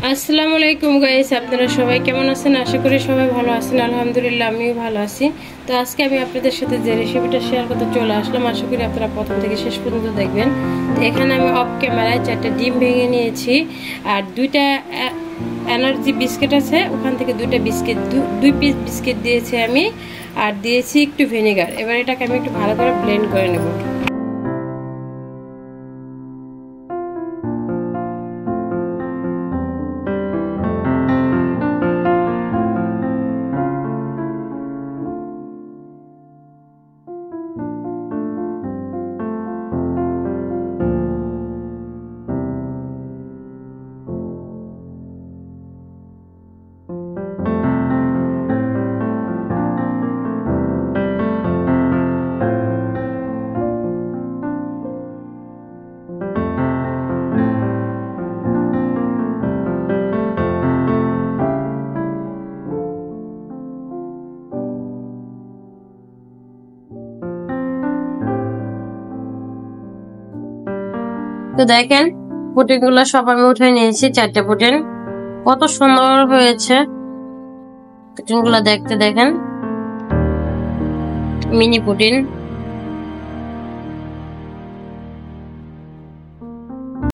আসসালামু আলাইকুম গাইস, আপনারা সবাই কেমন আছেন? আশা করি সবাই ভালো আছেন। আলহামদুলিল্লাহ আমিও ভালো আছি। তো আজকে আমি আপনাদের সাথে যে রেসিপিটা শেয়ার করতে চলে আসলাম, আশা করি আপনারা প্রথম থেকে শেষ পর্যন্ত দেখবেন। তো এখানে আমি অফ ক্যামেরায় 4টা ডিম ভেঙে নিয়েছি, আর 2টা এনার্জি বিস্কিট আছে, ওখান থেকে 2টা বিস্কিট 2 পিস বিস্কিট দিয়েছি আমি, আর দিয়েছি একটু ভিনেগার। এবার এটাকে আমি একটু ভালো করে ব্লেন্ড করে নেব। তো দেখেন, পুডিং গুলো সব আমি উঠে নিয়েছি। 4টে পুডিং, কত সুন্দর হয়েছে পুডিং গুলো দেখতে। দেখেন, মিনি পুডিং।